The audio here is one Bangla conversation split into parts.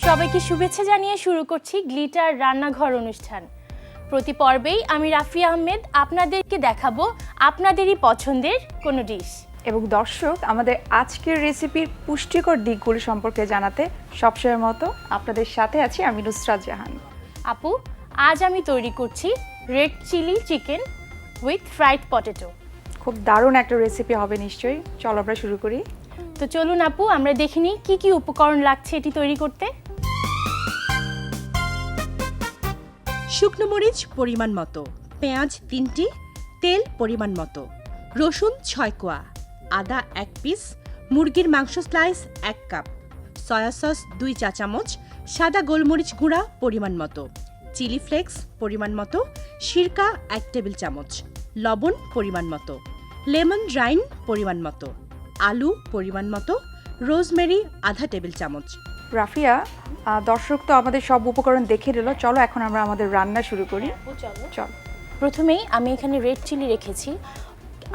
সবাইকে শুভেচ্ছা জানিয়ে শুরু করছি গ্লিটার রান্নাঘর অনুষ্ঠান। প্রতি পর্বেই আমি রাফিয়া আহমেদ আপনাদেরকে দেখাবো আপনাদেরই পছন্দের কোনো ডিশ। এবং দর্শক, আমাদের আজকের রেসিপির পুষ্টিকর দিকগুলো সম্পর্কে জানাতে সবসময়ের মতো আপনাদের সাথে আছি আমি নুসরাত জাহান। আপু, আজ আমি তৈরি করছি red chilli chicken with fried potato. খুব দারুণ একটা রেসিপি হবে নিশ্চয়ই। চলো আমরা শুরু করি। তো চলুন আপু, আমরা দেখে নিই কী কী উপকরণ লাগছে এটি তৈরি করতে। শুকনো মরিচ পরিমাণ মতো, পেঁয়াজ 3টি, তেল পরিমাণ মতো, রসুন 6 কোয়া, আদা 1 পিস, মুরগির মাংস স্লাইস 1 কাপ, সয়া সস 2 চা চামচ, সাদা গোলমরিচ গুঁড়া পরিমাণ মতো, চিলি ফ্লেক্স পরিমাণ মতো, সিরকা 1 টেবিল চামচ, লবণ পরিমাণ মতো, লেমন রাইন পরিমাণ মতো, আলু পরিমাণ মতো, রোজমেরি আধা টেবিল চামচ। রাফিয়া, দর্শক তো আমাদের সব উপকরণ দেখে নিল, চলো এখন আমরা আমাদের রান্না শুরু করি। চলো। প্রথমেই আমি এখানে রেড চিলি রেখেছি,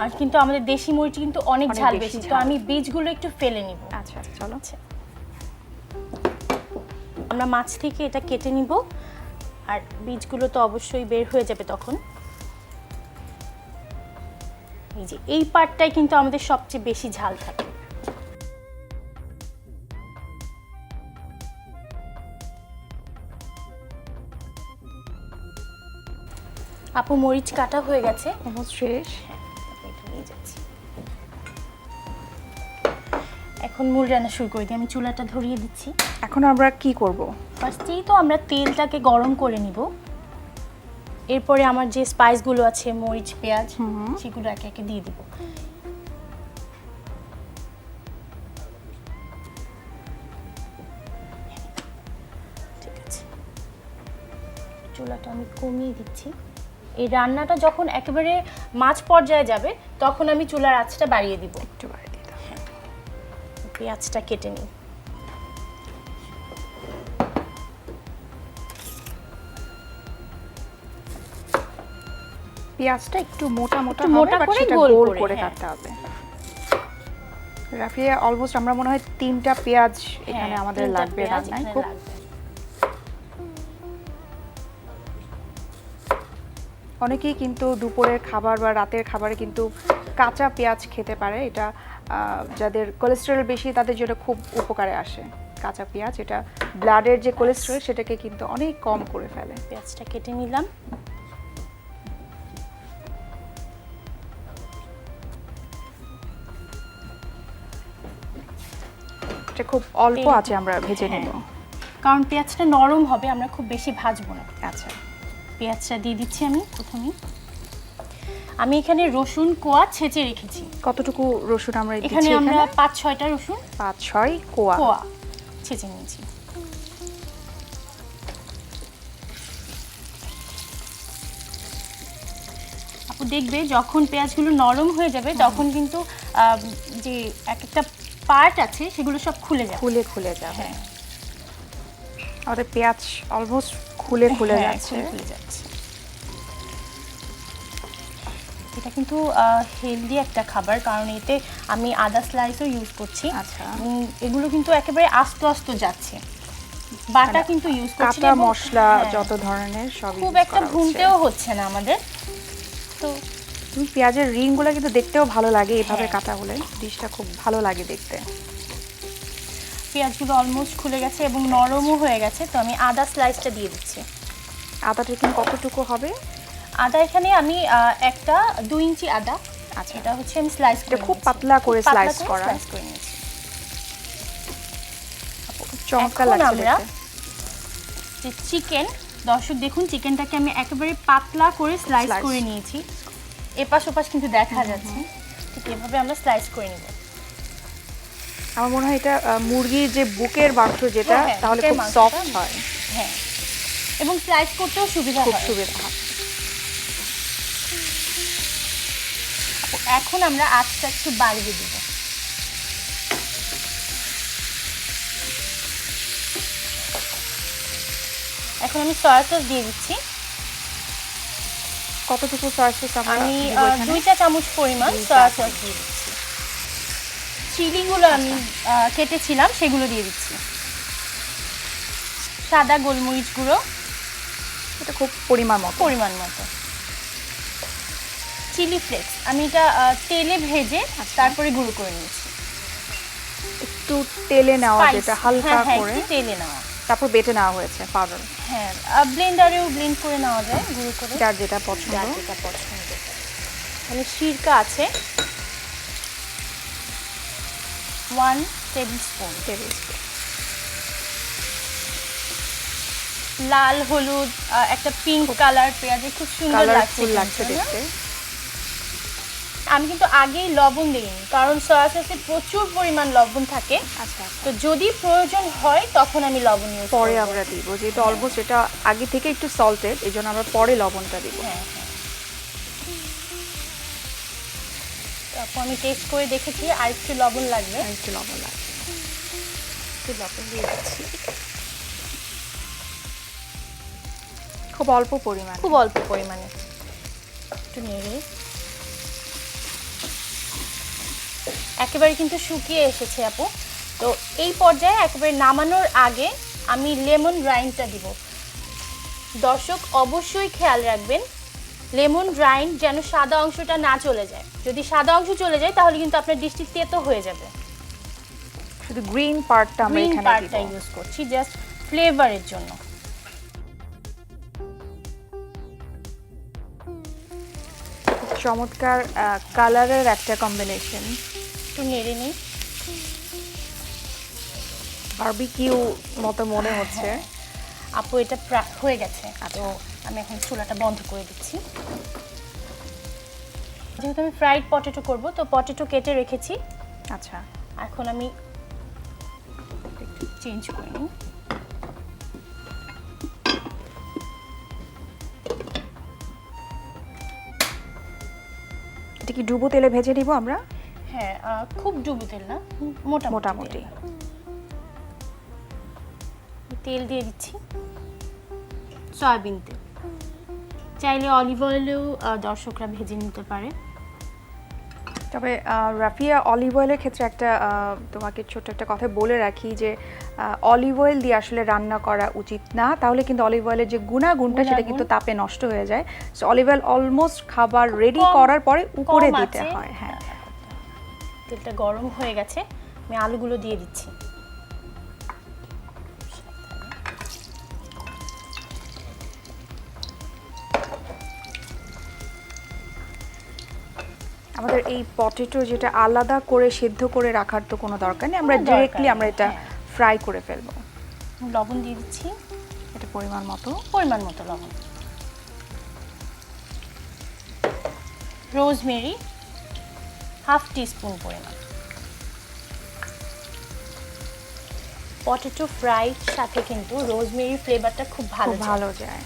আর কিন্তু আমাদের দেশি মরিচ কিন্তু অনেক ঝাল বেশি, তো আমি বীজগুলো একটু ফেলে নিব। আচ্ছা চলো। আমরা মাছ থেকে এটা কেটে নিব, আর বীজগুলো তো অবশ্যই বের হয়ে যাবে তখন। এই যে এই পার্টটাই কিন্তু আমাদের সবচেয়ে বেশি ঝাল থাকে। আপু, মরিচ কাটা হয়ে গেছে, অলমোস্ট শেষ। নিয়ে যাচ্ছি। এখন মূল রান্না শুরু করে দিই। আমি চুলাটা ধরিয়ে দিচ্ছি। এখন আমরা কি করব? ফার্স্টেই তো আমরা তেলটাকে গরম করে নিব। এরপরে আমার যে স্পাইসগুলো আছে, মরিচ, পেঁয়াজ, সেগুলো একে একে দিয়ে দিব। ঠিক আছে, চুলাটা আমি কমিয়ে দিচ্ছি। এই রান্নাটা যখন একেবারে মাছ পর্যায়ে যাবে, তখন আমি চুলার আঁচটা বাড়িয়ে দিব। একটু বাড়িয়ে দিতে। পেঁয়াজটা কেটে নিই। পেঁয়াজটা একটু মোটা মোটা মোটা হবে, করে সেটা গোল গোল করে, করে হ্যাঁ। কাটতে হবে। রাফিয়া, অলমোস্ট আমরা মনে হয় 3টা পেঁয়াজ এখানে আমাদের লাগবে রান্নায়। খুব অনেকেই কিন্তু দুপুরের খাবার বা রাতের খাবারে কিন্তু কাঁচা পেঁয়াজ খেতে পারে। এটা যাদের কোলেস্টেরল বেশি তাদের জন্য খুব উপকারে আসে কাঁচা পেঁয়াজ। এটা ব্লাডের যে কোলেস্টেরল সেটাকে কিন্তু অনেক কম করে ফেলে। পেঁয়াজটা কেটে নিলাম। এটা খুব অল্প আছে আমরা ভেজে নেব, কারণ পেঁয়াজটা নরম হবে, আমরা খুব বেশি ভাজবো না। আচ্ছা, পেঁয়াজটা দিয়ে দিচ্ছি আমি প্রথমেই। আমি এখানে রসুন কোয়া ছেঁচে রেখেছি। কতটুকু রসুন আমরা দিচ্ছি এখানে এখানে? আমরা 5-6টা রসুন 5-6 কোয়া ছেঁচে নিয়েছি। আপু দেখবে যখন পেঁয়াজগুলো নরম হয়ে যাবে, তখন কিন্তু যে একটা পার্ট আছে সেগুলো সব খুলে যাবে। খুলে যাবে। আমাদের পেঁয়াজ অলমোস্ট খুলে যাচ্ছে। এটা কিন্তু হেলদি একটা খাবার, কারণ এতে আমি আদা স্লাইসও ইউজ করছি। আচ্ছা, এগুলো কিন্তু একেবারে আস্তে আস্তে যাচ্ছে, বাটা কিন্তু ইউজ করছি না। কাঁচা মশলা যত ধরনের সব খুব একটা ভুনতেও হচ্ছে না আমাদের। তো পেঁয়াজের রিংগুলো কিন্তু দেখতেও ভালো লাগে এভাবে কাটা হলে, ডিশটা খুব ভালো লাগে দেখতে। পেঁয়াজগুলো অলমোস্ট খুলে গেছে এবং নরমও হয়ে গেছে, তো আমি আদা স্লাইসটা দিয়ে দিচ্ছি। আদাটা কিন্তু কতটুকু হবে? আদা এখানে আমি একটা 2 ইঞ্চি আদা, আচ্ছা, এটা হচ্ছে আমি স্লাইস করে খুব পাতলা করে স্লাইস করা। করে নিয়েছি। চমৎকার এখন লাগছে আমরা দেখতে। যে চিকেন, দর্শক দেখুন চিকেনটাকে আমি একেবারে পাতলা করে স্লাইস করে নিয়েছি। এপাশ ওপাশ কিন্তু দেখা যাচ্ছে, ঠিক এভাবে আমরা স্লাইস করে নিব। আমার মনে হয় এটা মুরগির যে বুকের মাংস যেটা, তাহলে খুব সফট হয়। হ্যাঁ, এবং স্লাইস করতেও সুবিধা হয়, খুব সুবিধা হয়। এখন আমরা আঁচটা একটু বাড়িয়ে দিব। এখন আমি সয়া সস দিয়ে দিচ্ছি। কতটুকু সয়া সস আমি 2 চা চামচ পরিমাণ সয়া সস দিয়ে দিচ্ছি। চিলিগুলো আমি কেটেছিলাম সেগুলো দিয়ে দিচ্ছি। সাদা গোলমরিচ গুঁড়ো এটা খুব পরিমাণ মতো। চিলি ফ্লেক্স আমি এটা তেলে ভেজে তারপরে গুঁড়ো করে নিয়েছি। একটু তেলে নেওয়া, Spice, যেটা হালকা হ্যাঁ, করে একটু তেলে নেওয়া। তারপর বেটে নেওয়া হয়েছে পাউডার। হ্যাঁ, ব্লেন্ডারেও ব্লেন্ড করে নেওয়া যায় গুঁড়ো করে, যার যেটা পছন্দ। যার যেটা পছন্দ। মানে সিরকা আছে 1 টেবিলস্পুন। লাল হলুদ একটা পিঙ্ক কালার পেঁয়াজে খুব সুন্দর কালারফুল লাগছে লাগছে কিন্তু, দেখতে। আমি কিন্তু আগেই লবণ দিইনি, কারণ সয়া সসে প্রচুর পরিমাণ লবণ থাকে। আচ্ছা, তো যদি প্রয়োজন হয় তখন আমি লবণ ইউজ করব। পরে আমরা দিব, যেহেতু অলমোস্ট এটা আগে থেকে একটু সল্টেড, এই জন্য আমরা পরে লবণটা দিব। হ্যাঁ। তারপর আমি টেস্ট করে দেখেছি আর একটু লবণ লাগবে। একটু লবণ লাগবে, একটু লবণ দিয়ে দিচ্ছি, খুব অল্প পরিমাণ। খুব অল্প পরিমাণে। একটু নেড়ে একেবারে কিন্তু শুকিয়ে এসেছে আপু। তো এই পর্যায়ে একেবারে নামানোর আগে আমি লেমন রাইন্ডটা দিব। দর্শক অবশ্যই খেয়াল রাখবেন লেমন রাইন্ড যেন সাদা অংশটা না চলে যায়। যদি সাদা অংশ চলে যায় তাহলে কিন্তু আপনার ডিশটি তেতো হয়ে যাবে। শুধু গ্রিন পার্টটা আমরা গ্রিন এখানে পার্টটা দিব। ইউজ করছি জাস্ট ফ্লেভারের জন্য। খুব চমৎকার কালারের একটা কম্বিনেশন। একটু নেড়ে নিই। বারবিকিউ মতো মনে হচ্ছে। আপু এটা হয়ে গেছে, তো আমি এখন চুলাটা বন্ধ করে দিচ্ছি। যেহেতু আমি ফ্রাইড পটেটো করব, তো পটেটো কেটে রেখেছি। আচ্ছা, এখন আমি চেঞ্জ করে নিই। এটা কি ডুবো তেলে ভেজে নিব আমরা? হ্যাঁ, খুব ডুবো তেল না, মোটামুটি তেল দিয়ে দিচ্ছি। সয়াবিন তেল, চাইলে অলিভ অয়েলেও দর্শকরা ভেজে নিতে পারে। তবে রাফিয়া, অলিভ অয়েলের ক্ষেত্রে একটা তোমাকে ছোট একটা কথা বলে রাখি যে অলিভ অয়েল দিয়ে আসলে রান্না করা উচিত না, তাহলে কিন্তু অলিভ অয়েলের যে গুণাগুণটা সেটা কিন্তু তাপে নষ্ট হয়ে যায়। সো অলিভ অয়েল অলমোস্ট খাবার রেডি করার পরে উপরে কম দিতে আঁচে হয়। হ্যাঁ, তেলটা গরম হয়ে গেছে, আমি আলুগুলো দিয়ে দিচ্ছি। আমাদের এই পটেটো যেটা আলাদা করে সিদ্ধ করে রাখার তো কোনো দরকার নেই, আমরা কোনো দরকার ডিরেক্টলি নেই, আমরা এটা ফ্রাই করে ফেলবো। লবণ দিয়ে দিচ্ছি, এটা পরিমাণ মতো লবণ। রোজমেরি হাফ টিস্পুন পরিমাণ। পটেটো ফ্রাইড সাথে কিন্তু রোজমেরি ফ্লেভারটা খুব ভালো যায়।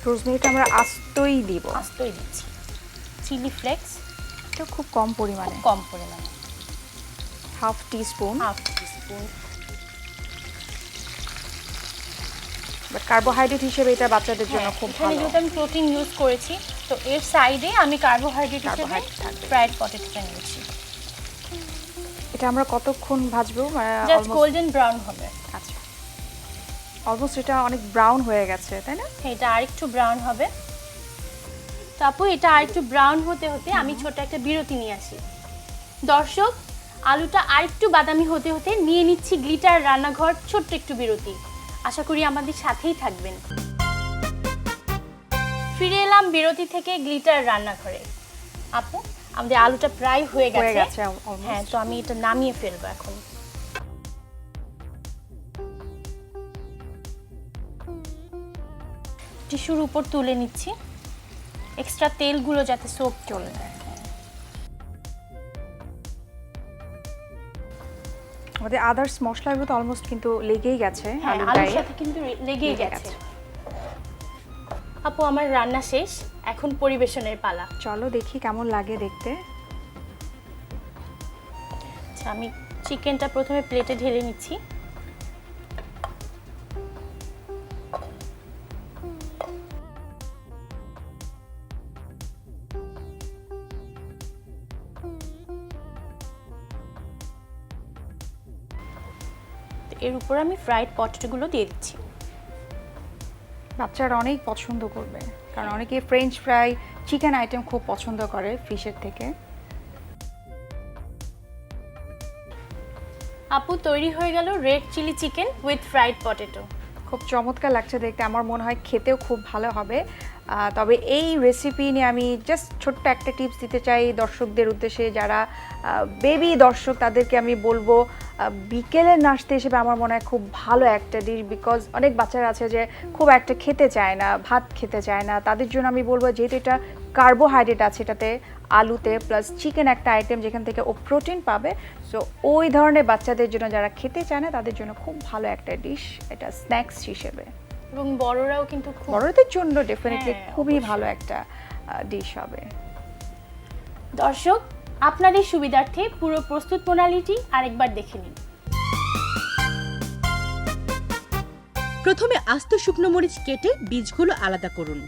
রোজমেরিটা আমরা আস্তই দিব। আস্তই দিচ্ছি। চিলি ফ্লেক্স এটা খুব কম পরিমাণে, হাফ টিস্পুন। বাট কার্বোহাইড্রেট হিসেবে এটা বাচ্চাদের জন্য খুব এখানে ভালো। যেহেতু আমি প্রোটিন ইউজ করেছি, তো এর সাইডে আমি কার্বোহাইড্রেট হিসেবে ফ্রাইড পটেটোটা নিয়েছি। এটা আমরা কতক্ষণ ভাজবো? জাস্ট গোল্ডেন ব্রাউন হবে। আচ্ছা, অলমোস্ট এটা অনেক ব্রাউন হয়ে গেছে, তাই না? হ্যাঁ, এটা আরেকটু ব্রাউন হবে। তারপর এটা আরেকটু ব্রাউন হতে হতে আমি ছোট একটা বিরতি নিয়ে আসি। দর্শক, আলুটা আরেকটু বাদামি হতে হতে নিয়ে নিচ্ছি গ্লিটার রান্নাঘর ছোট্ট একটু বিরতি। আশা করি আমাদের সাথেই থাকবেন। ফিরে এলাম বিরতি থেকে গ্লিটার রান্নাঘরে। আপু, আমাদের আলুটা প্রায় হয়ে গেছে। হ্যাঁ, তো আমি এটা নামিয়ে ফেলবো এখন। টিস্যুর উপর তুলে নিচ্ছি, এক্সট্রা তেলগুলো যাতে সোক চলে যায়। আমাদের আদার্স মশলাগুলো তো অলমোস্ট কিন্তু লেগেই গেছে। হ্যাঁ, আলুর সাথে কিন্তু লেগেই গেছে। আপু, আমার রান্না শেষ, এখন পরিবেশনের পালা। চলো দেখি কেমন লাগে দেখতে। আচ্ছা, আমি চিকেনটা প্রথমে প্লেটে ঢেলে নিচ্ছি। এর উপর আমি ফ্রাইড পটেটোগুলো দিয়ে দিচ্ছি। বাচ্চারা অনেক পছন্দ করবে, কারণ অনেকে ফ্রেঞ্চ ফ্রাই, চিকেন আইটেম খুব পছন্দ করে ফিশের থেকে। আপু, তৈরি হয়ে গেল red chilli chicken with fried potato. খুব চমৎকার লাগছে দেখতে, আমার মনে হয় খেতেও খুব ভালো হবে। তবে এই রেসিপি নিয়ে আমি জাস্ট ছোট্ট একটা টিপস দিতে চাই দর্শকদের উদ্দেশ্যে, যারা বেবি দর্শক তাদেরকে আমি বলবো বিকেলের নাস্তা হিসেবে আমার মনে হয় খুব ভালো একটা ডিশ, বিকজ অনেক বাচ্চারা আছে যে খুব একটা খেতে চায় না, ভাত খেতে চায় না, তাদের জন্য আমি বলবো যেহেতু এটা কার্বোহাইড্রেট আছে এটাতে, আলুতে প্লাস চিকেন একটা আইটেম যেখান থেকে ও প্রোটিন পাবে, সো ওই ধরনের বাচ্চাদের জন্য যারা খেতে চায় না তাদের জন্য খুব ভালো একটা ডিশ এটা স্ন্যাক্স হিসেবে। এবং বড়রাও কিন্তু খুব বড়দের জন্য ডেফিনেটলি হ্যাঁ, খুবই অবশ্যই। ভালো একটা ডিশ হবে। দর্শক, আপনাদের সুবিধার্থে পুরো প্রস্তুত প্রণালীটি আরেকবার দেখে নিন। প্রথমে আস্ত শুকনো মরিচ কেটে বীজগুলো আলাদা করুন।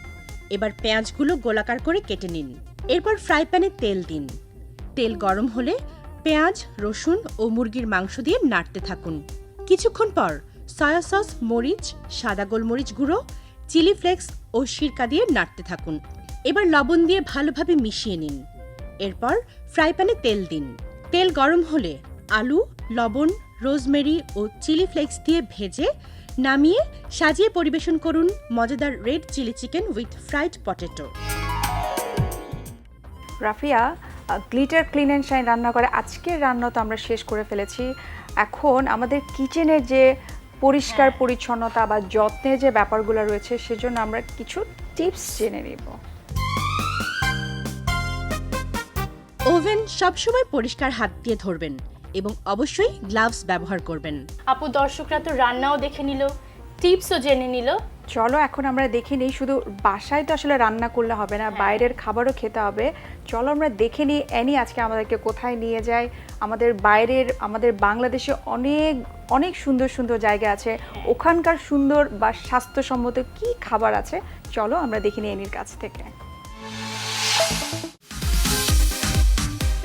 এবার পেঁয়াজগুলো গোলাকার করে কেটে নিন। এরপর ফ্রাই প্যানে তেল দিন। তেল গরম হলে পেঁয়াজ, রসুন ও মুরগির মাংস দিয়ে নাড়তে থাকুন। কিছুক্ষণ পর সয়া সস, মরিচ, সাদা গোলমরিচ গুঁড়ো, চিলি ফ্লেক্স ও সিরকা দিয়ে নাড়তে থাকুন। এবার লবণ দিয়ে ভালোভাবে মিশিয়ে নিন। এরপর ফ্রাই প্যানে তেল দিন। তেল গরম হলে আলু, লবণ, রোজমেরি ও চিলি ফ্লেক্স দিয়ে ভেজে নামিয়ে সাজিয়ে পরিবেশন করুন মজাদার red chilli chicken with fried potato. Rafia glitter clean and shine রান্না করে আজকের রান্না তো আমরা শেষ করে ফেলেছি। এখন আমাদের কিচেনের যে পরিষ্কার পরিচ্ছন্নতা বা যত্নের যে ব্যাপারগুলো রয়েছে সেজন্য আমরা কিছু টিপস জেনে নেব। ওভেন সবসময় পরিষ্কার হাত দিয়ে ধরবেন এবং অবশ্যই গ্লাভস ব্যবহার করবেন। আপু, দর্শকরা তো রান্নাও দেখে নিল, টিপসও জেনে নিল। চলো এখন আমরা দেখে নিই, শুধু বাসায় তো আসলে রান্না করলে হবে না, বাইরের খাবারও খেতে হবে। চলো আমরা দেখে নিই অ্যানি আজকে আমাদেরকে কোথায় নিয়ে যায়। আমাদের বাইরের, আমাদের বাংলাদেশে অনেক অনেক সুন্দর সুন্দর জায়গা আছে, ওখানকার সুন্দর বা স্বাস্থ্যসম্মত কি খাবার আছে চলো আমরা দেখে নিই অ্যানির কাছ থেকে।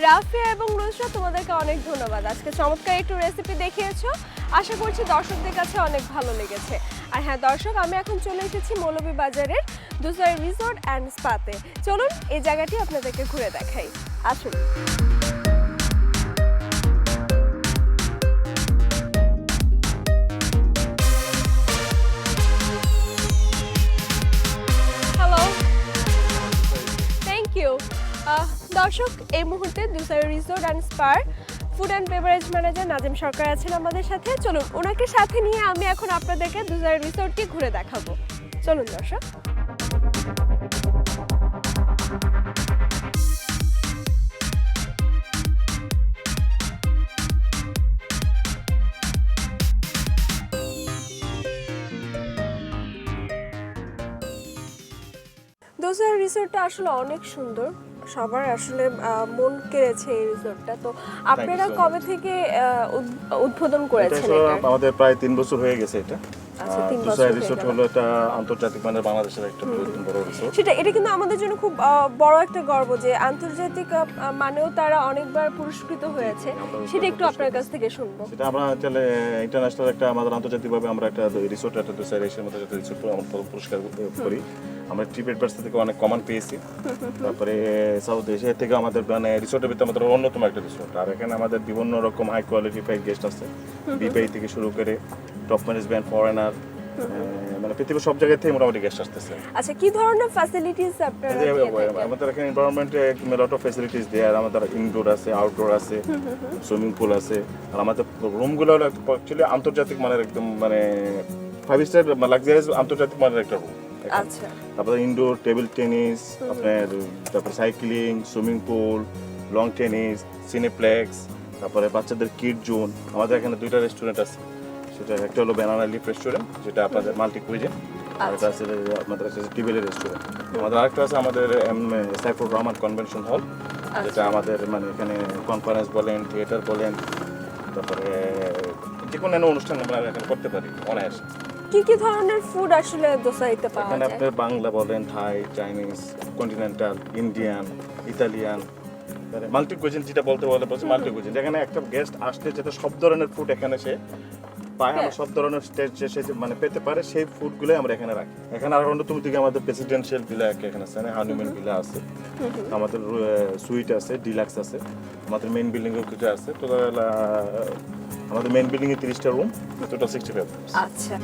রাফিয়া এবং রুজরা, তোমাদেরকে অনেক ধন্যবাদ। আজকে চমৎকার একটু রেসিপি দেখিয়েছো, আশা করছি দর্শকদের কাছে অনেক ভালো লেগেছে। আর হ্যাঁ দর্শক, আমি এখন চলে এসেছি মৌলভীবাজারের দুসাই রিসোর্ট অ্যান্ড স্পাতে। চলুন এই জায়গাটি আপনাদেরকে ঘুরে দেখাই, আসুন। Hello, thank you. দর্শক, এই মুহূর্তে Dusai resort and spa food and beverage manager Nazim Sarkar আছেন আমাদের সাথে। চলুন ওনাকে সাথে নিয়ে আমি এখন আপনাদেরকে দুসাই রিসোর্টটি ঘুরে দেখাবো। চলুন দর্শক। দুসাই রিসোর্টটা আসলে অনেক সুন্দর, সবার আসলে মন কেড়েছে এই রিসোর্টটা। তো আপনারা কবে থেকে উদ্বোধন করেছেন এটা? আমাদের প্রায় 3 বছর হয়ে গেছে এটা। আচ্ছা, 3 বছর দুসাই হয়ে রিসোর্ট গেল। হলো এটা আন্তর্জাতিক মানের বাংলাদেশের একটা বড় রিসোর্ট। এটা কিন্তু আমাদের জন্য খুব বড় একটা গর্ব যে আন্তর্জাতিক মানেও তারা অনেকবার পুরস্কৃত হয়েছে। সেটা একটু আপনার কাছ থেকে শুনবো। সেটা আমরা আসলে ইন্টারন্যাশনাল একটা আমাদের আন্তর্জাতিকভাবে আমরা একটা রিসোর্ট, একটা দুসাই এশিয়ার মধ্যে একটা রিসোর্ট আমরা পুরস্কার করি। আমরা ট্রিপ অ্যাডভাইস থেকে অনেক কমেন্ট পেয়েছি। তারপরে সাউথ এশিয়া থেকে আমাদের মানে রিসোর্টের ভিতরে আমাদের অন্যতম একটা রিসোর্ট। আর এখানে আমাদের বিভিন্ন রকম হাই কোয়ালিটি গেস্ট আছে, বিপিআই থেকে শুরু করে টপ ম্যানেজমেন্ট, ফরেনার, মানে পৃথিবীর সব জায়গা থেকে মোটামুটি গেস্ট আসতেছে। আচ্ছা, কি ধরনের ফ্যাসিলিটিস আপনারা দিয়ে থাকেন? আমাদের এখানে এনভায়রনমেন্টে লট অফ ফ্যাসিলিটিস দেয়ার। আমাদের ইনডোর আছে, আউটডোর আছে, সুইমিং পুল আছে। আর আমাদের রুমগুলো হলো অ্যাকচুয়ালি আন্তর্জাতিক মানের, একদম মানে 5 স্টার লাক্সারিয়াস আন্তর্জাতিক মানের একটা রুম। আচ্ছা, তারপরে ইনডোর টেবিল টেনিস, আপনার তারপরে cycling, swimming pool, long tennis, cineplex, তারপরে বাচ্চাদের কিড জোন। আমাদের এখানে 2টা রেস্টুরেন্ট আছে, সেটা একটা হলো ব্যানানা লিফ রেস্টুরেন্ট, যেটা আপনাদের মাল্টি কুইজিন, আর এটা আছে আপনাদের কাছে টিবেলের রেস্টুরেন্ট। আমাদের আরেকটা আছে আমাদের সাইফুর রহমান কনভেনশন হল, যেটা আমাদের মানে এখানে কনফারেন্স বলেন, থিয়েটার বলেন, তারপরে যে কোনো অনুষ্ঠান আমরা এখানে করতে পারি অনায়াসে। কি কি ধরনের ফুড আসলে দোসাইতে পাওয়া এখানে যায়? আপনার বাংলা বলেন, Thai, Chinese, continental, Indian, Italian, multi cuisine যেটা বলতে বলছে মাল্টি কুইজিন, যেখানে একটা গেস্ট আসলে যেটা সব ধরনের ফুড এখানে সে পায়, আমরা সব ধরনের স্টেজ মানে পেতে পারে সেই ফুডগুলো আমরা এখানে রাখি। এখানে আর অন্য তুমি দিকে আমাদের প্রেসিডেন্সিয়াল ভিলা এখানে আছে, হানিমুন ভিলা আছে, আমাদের সুইট আছে, ডিলাক্স আছে, আমাদের মেইন বিল্ডিং এও কিছু আছে। টোটাল আমাদের মেইন বিল্ডিং এ 30টা রুম, টোটাল 65। আচ্ছা,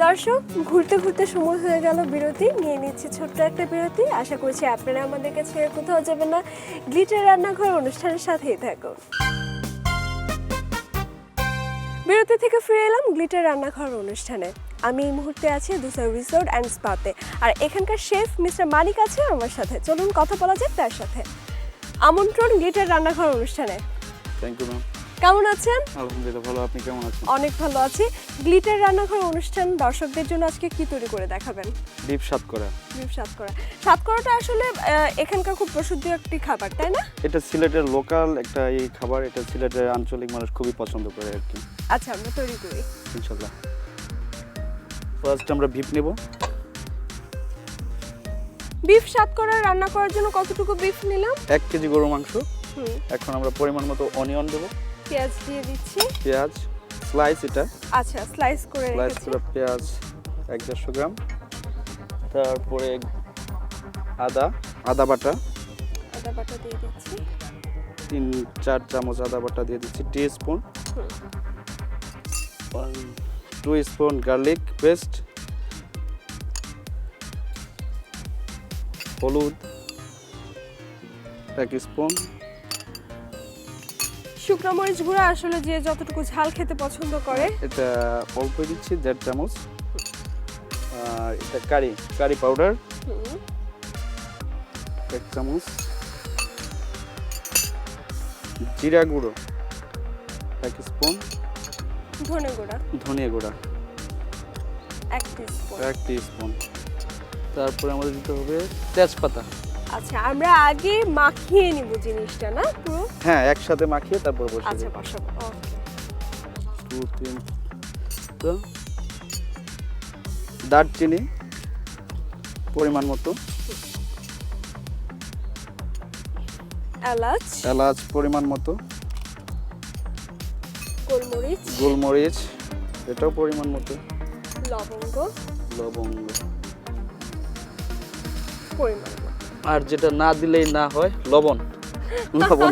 দর্শক ঘুরতে ঘুরতে সময় হয়ে গেল বিরতি, নিয়ে নিচ্ছি ছোট্ট একটা বিরতি। আশা করছি আপনারা আমাদের কাছে কোথাও যাবেন না, গ্লিটার রান্নাঘর অনুষ্ঠানের সাথেই থাকুন। বিরতি থেকে ফিরে এলাম গ্লিটার রান্নাঘর অনুষ্ঠানে। আমি এই মুহূর্তে আছি দুসার রিসোর্ট অ্যান্ড স্পাতে, আর এখানকার শেফ মিস্টার মালিক আছে আমার সাথে। চলুন কথা বলা যাক তার সাথে। আমন্ত্রণ গ্লিটার রান্নাঘর অনুষ্ঠানে। Thank you ma'am. কেমন আছেন? আলহামদুলিল্লাহ ভালো, আপনি কেমন আছেন? অনেক ভালো আছি। গ্লিটার রান্নাঘর অনুষ্ঠান দর্শকদের জন্য আজকে কি তৈরি করে দেখাবেন? ডিপ সাতকরা। বিফ সাতকরা। সাতকরাটা আসলে এখানকার খুব প্রসিদ্ধ একটি খাবার, তাই না? এটা সিলেটের লোকাল একটা এই খাবার, এটা সিলেটের আঞ্চলিক মানুষ খুবই পছন্দ করে আর কি। আচ্ছা, আমরা তৈরি করি ইনশাল্লাহ। ফার্স্ট আমরা ভিপ নেব। বিফ সাতকরা রান্না করার জন্য কতটুকু বিফ নিলাম? 1 কেজি গরু মাংস। হুম, এখন আমরা পরিমাণ মতো অনিয়ন দেব, পেঁয়াজ দিয়ে দিচ্ছি। পেঁয়াজ স্লাইস, এটা আচ্ছা, স্লাইস করে স্লাইস রেখেছি। করে পেঁয়াজ 150 গ্রাম। তারপরে আদা বাটা আদা বাটা দিয়ে দিচ্ছি। 3-4 চামচ আদা বাটা দিয়ে দিচ্ছি, টিস্পুন। 2 স্পুন গার্লিক পেস্ট, হলুদ 1 স্পুন, শুকনো মরিচ গুঁড়া আসলে যে যতটুকু ঝাল খেতে পছন্দ করে। এটা অল্প দিচ্ছি 1.5 চামচ। আর এটা কারি পাউডার হুম, 1 চামচ, জিরা গুঁড়ো 1 স্পুন, ধনে গুঁড়া ধনিয়া গুঁড়া 1 টিস্পুন। 1 টিস্পুন। তারপরে আমাদের দিতে হবে তেজপাতা। আচ্ছা, আমরা আগে মাখিয়ে নিব জিনিসটা, না পুরো? হ্যাঁ, একসাথে মাখিয়ে তারপর বসিয়ে আচ্ছা, দিই। বসাবো। ওকে। 2-3 তো দারচিনি পরিমাণ মতো, এলাচ, পরিমাণ মতো, গোলমরিচ এটাও পরিমাণ মতো, লবঙ্গ পরিমাণ মতো। আর যেটা না দিলেই না হয় লবণ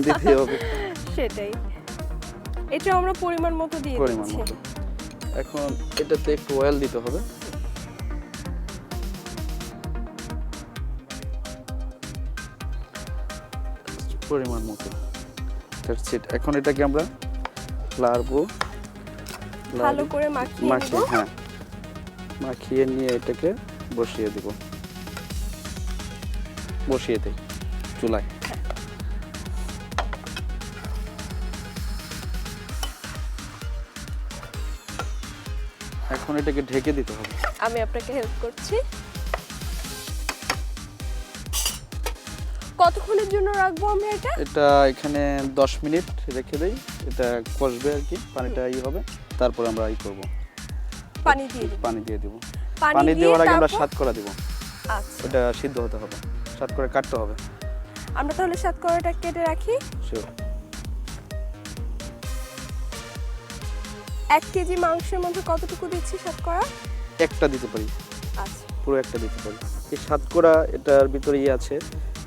দিতে হবে সেটাই, এটা আমরা পরিমাণ মতো দিয়ে পরিমাণ দিচ্ছি। মতো। এখন এটাতে একটু অয়েল দিতে হবে, পরিমাণ মতো। That's it. এখন এটাকে আমরা লাড়বো, ভালো করে মাখিয়ে নেব। হ্যাঁ, মাখিয়ে নিয়ে এটাকে বসিয়ে দেব, বসিয়ে দেই চুলায়। এখন এটাকে ঢেকে দিতে হবে। আমি আপনাকে হেল্প করছি। কতক্ষণের জন্য রাখবো আমরা এটা? এটা এখানে 10 মিনিট রেখে দেই, এটা কষবে আর কি, পানিটা হবে, তারপর আমরা করব, পানি দিয়ে দিব। পানি দিয়ে দিব। পানি পানি দেওয়ার আগে আমরা তারপর? সাতকরা দিব, আচ্ছা, ওটা সিদ্ধ হতে হবে, সাতকরা কাটতে হবে। আমরা তাহলে সাতকরাটা কেটে রাখি। Sure. 1 কেজি মাংসের মধ্যে কতটুকু দিচ্ছি সাতকরা? একটা দিতে পারি, আচ্ছা, পুরো একটা দিতে পারি। এই সাতকরা এটার ভিতরে আছে,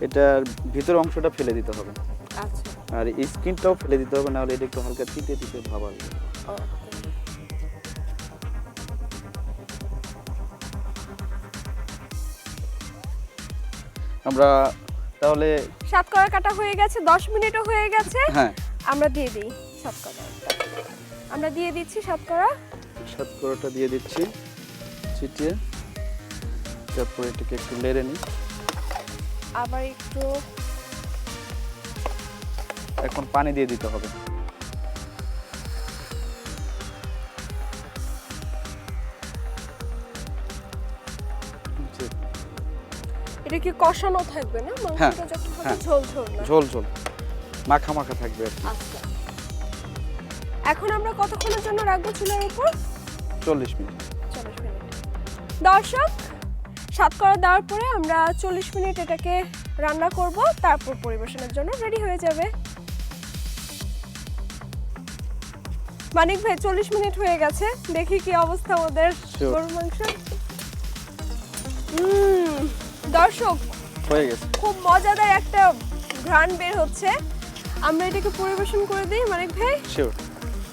এটার ভিতর অংশটা ফেলে দিতে হবে, আচ্ছা। আর এই স্কিনটাও ফেলে দিতে হবে, নাহলে এটা একটু হালকা তিতে তিতে ভাব আসবে। ওকে। আমরা তাহলে সাতকরা কাটা হয়ে গেছে, 10 মিনিটও হয়ে গেছে। হ্যাঁ, আমরা দিয়ে দিই সাতকরা। আমরা দিয়ে দিচ্ছি সাতকরা। সাতকরাটা দিয়ে দিচ্ছি ছিটিয়ে, তারপর এটাকে একটু নেড়ে নিই। আবার একটু এখন পানি দিয়ে দিতে হবে, এটা কি কষানো থাকবে না মাংসটা যখন হবে হ্যাঁ। ঝোল ঝোল না? ঝোল ঝোল মাখা মাখা থাকবে আর কি। আচ্ছা এখন আমরা কতক্ষণের জন্য রাখবো চুলার উপর? 40 মিনিট। 40 মিনিট। দর্শক, সাতকরা দেওয়ার পরে আমরা 40 মিনিট এটাকে রান্না করব, তারপর পরিবেশনের জন্য রেডি হয়ে যাবে। মানিক ভাই 40 মিনিট হয়ে গেছে, দেখি কি অবস্থা ওদের Sure. গরুর মাংস। দর্শক, হয়ে গেছে। খুব মজাদার একটা ঘ্রাণ বের হচ্ছে। আমরা এটাকে পরিবেশন করে দিই মানিক ভাই। শিওর।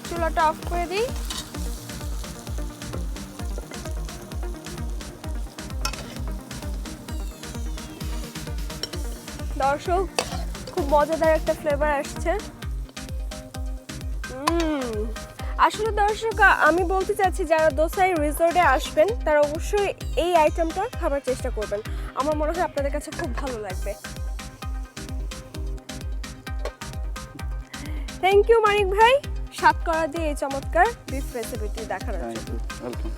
চুলাটা অফ করে দিই। দর্শক, খুব মজাদার একটা ফ্লেভার আসছে। আসলে দর্শক, আমি বলতে চাচ্ছি যারা দোসাই রিসোর্টে আসবেন তারা অবশ্যই এই আইটেমটা খাবার চেষ্টা করবেন। আমার মনে হয় আপনাদের কাছে খুব ভালো লাগবে। থ্যাংক ইউ মানিক ভাই, সাতকরা দিয়ে এই চমৎকার বিফ রেসিপিটি দেখানোর থ্যাংক জন্য। You, welcome.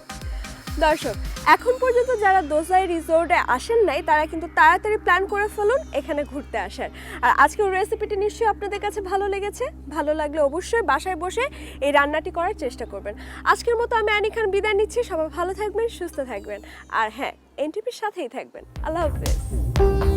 দর্শক, এখন পর্যন্ত যারা দোসাই রিসোর্টে আসেন নাই তারা কিন্তু তাড়াতাড়ি প্ল্যান করে ফেলুন এখানে ঘুরতে আসার। আর আজকের রেসিপিটি নিশ্চয়ই আপনাদের কাছে ভালো লেগেছে। ভালো লাগলে অবশ্যই বাসায় বসে এই রান্নাটি করার চেষ্টা করবেন। আজকের মতো আমি আনি খান বিদায় নিচ্ছি। সবাই ভালো থাকবেন, সুস্থ থাকবেন, আর হ্যাঁ, এনটিভির সাথেই থাকবেন। আল্লাহ হাফেজ।